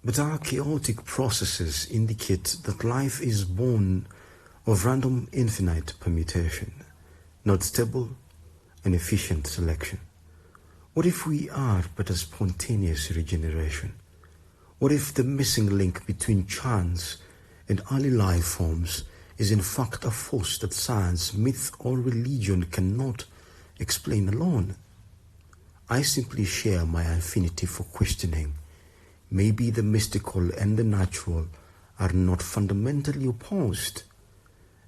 But our chaotic processes indicate that life is born of random infinite permutation, not stable and efficient selection. What if we are but a spontaneous regeneration? What if the missing link between chance and early life forms is in fact a force that science, myth, or religion cannot explain alone? I simply share my affinity for questioning. Maybe the mystical and the natural are not fundamentally opposed.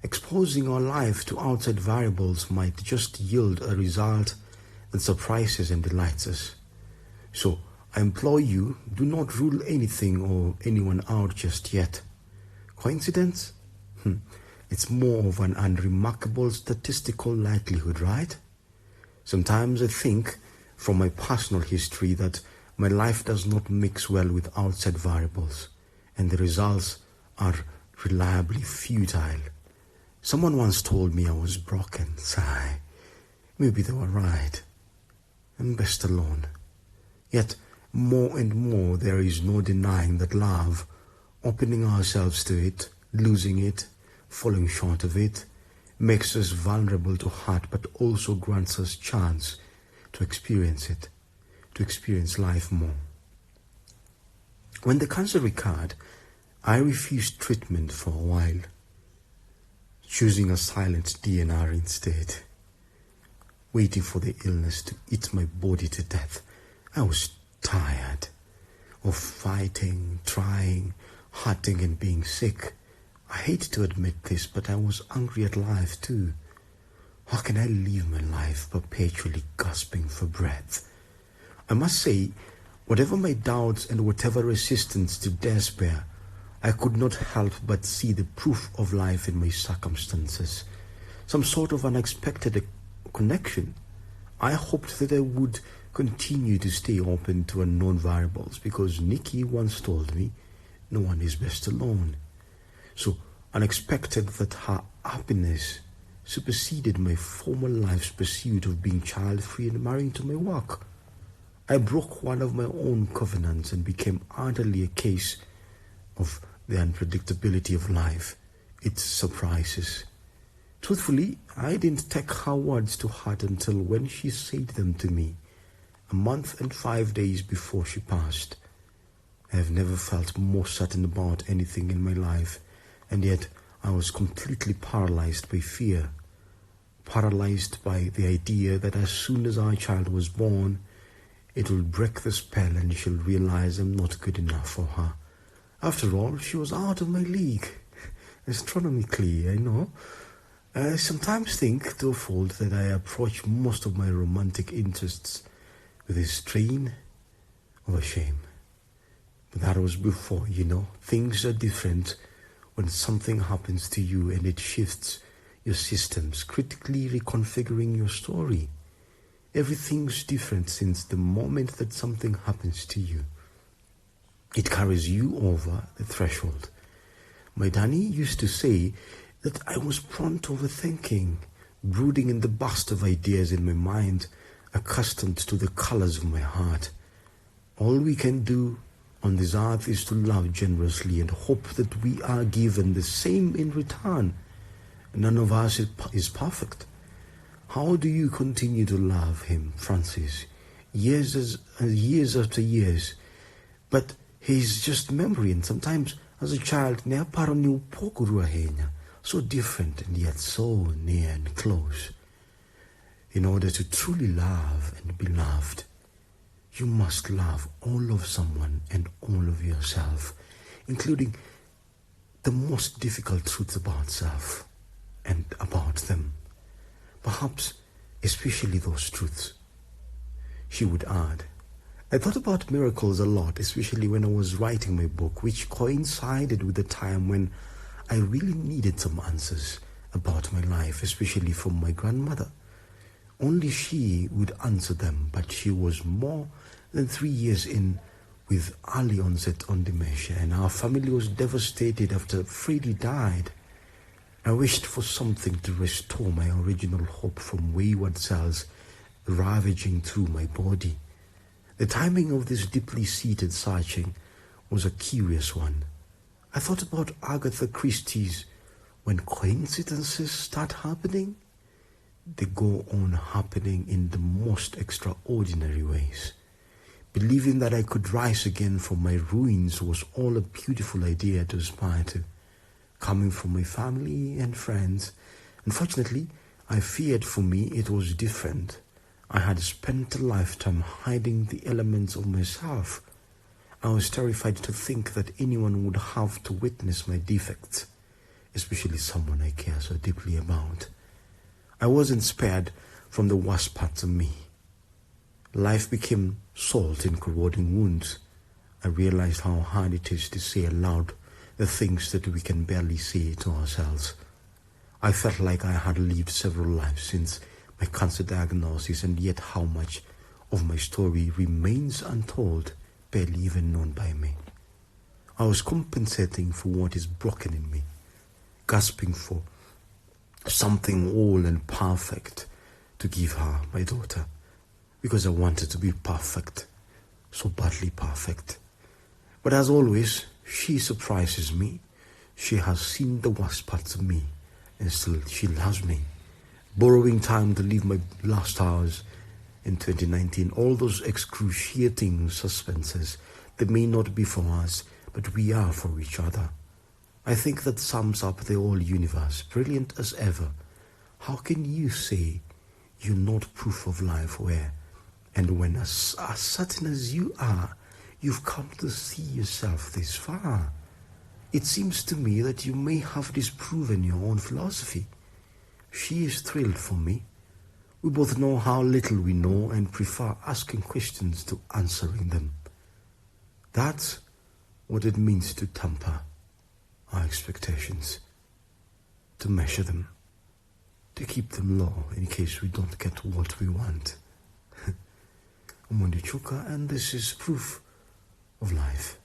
Exposing our life to outside variables might just yield a result that surprises and delights us. So I implore you, do not rule anything or anyone out just yet. Coincidence? It's more of an unremarkable statistical likelihood, right? Sometimes I think, from my personal history, that my life does not mix well with outside variables, and the results are reliably futile. Someone once told me I was broken. Sigh. Maybe they were right. I'm best alone. Yet, more and more, there is no denying that love, opening ourselves to it, losing it, falling short of it, makes us vulnerable to hurt, but also grants us chance to experience it, to experience life more. When the cancer recurred, I refused treatment for a while, choosing a silent DNR instead, waiting for the illness to eat my body to death. I was tired of fighting, trying, hurting and being sick. I hate to admit this, but I was angry at life too. How can I live my life perpetually gasping for breath? I must say, whatever my doubts and whatever resistance to despair, I could not help but see the proof of life in my circumstances, some sort of unexpected connection. I hoped that I would continue to stay open to unknown variables because Nikki once told me, no one is best alone. So unexpected that her happiness superseded my former life's pursuit of being child-free and marrying to my work. I broke one of my own covenants and became utterly a case of the unpredictability of life, its surprises. Truthfully, I didn't take her words to heart until when she said them to me, a month and 5 days before she passed. I have never felt more certain about anything in my life, and yet I was completely paralyzed by fear, paralyzed by the idea that as soon as our child was born, it will break the spell and she'll realize I'm not good enough for her. After all, she was out of my league. Astronomically, I know. I sometimes think, twofold, that I approach most of my romantic interests with a strain of shame. But that was before, Things are different when something happens to you and it shifts your systems, critically reconfiguring your story. Everything's different since the moment that something happens to you. It carries you over the threshold. My Danny used to say that I was prone to overthinking, brooding in the burst of ideas in my mind, accustomed to the colors of my heart. All we can do on this earth is to love generously and hope that we are given the same in return. None of us is perfect. How do you continue to love him, Francis, years after years? But he's just memory, and sometimes as a child, so different and yet so near and close. In order to truly love and be loved, you must love all of someone and all of yourself, including the most difficult truths about self and about them. Perhaps especially those truths. She would add, I thought about miracles a lot, especially when I was writing my book, which coincided with the time when I really needed some answers about my life, especially from my grandmother. Only she would answer them, but she was more than 3 years in with early onset on dementia, and our family was devastated after Freddie died. I wished for something to restore my original hope from wayward cells ravaging through my body. The timing of this deeply seated searching was a curious one. I thought about Agatha Christie's when coincidences start happening. They go on happening in the most extraordinary ways. Believing that I could rise again from my ruins was all a beautiful idea to aspire to. Coming from my family and friends, unfortunately, I feared for me it was different. I had spent a lifetime hiding the elements of myself. I was terrified to think that anyone would have to witness my defects, especially someone I care so deeply about. I wasn't spared from the worst parts of me. Life became salt in corroding wounds. I realized how hard it is to say aloud the things that we can barely say to ourselves. I felt like I had lived several lives since my cancer diagnosis, and yet how much of my story remains untold, barely even known by me. I was compensating for what is broken in me, gasping for something whole and perfect to give her, my daughter, because I wanted to be perfect, so badly perfect. But as always, she surprises me. She has seen the worst parts of me, and still she loves me. Borrowing time to live my last hours in 2019, all those excruciating suspenses that may not be for us, but we are for each other. I think that sums up the whole universe, brilliant as ever. How can you say you're not proof of life where, and when as certain as you are, you've come to see yourself this far? It seems to me that you may have disproven your own philosophy. She is thrilled for me. We both know how little we know and prefer asking questions to answering them. That's what it means to temper our expectations, to measure them, to keep them low in case we don't get what we want. I'm Wendy Chuka, and this is Proof of Life.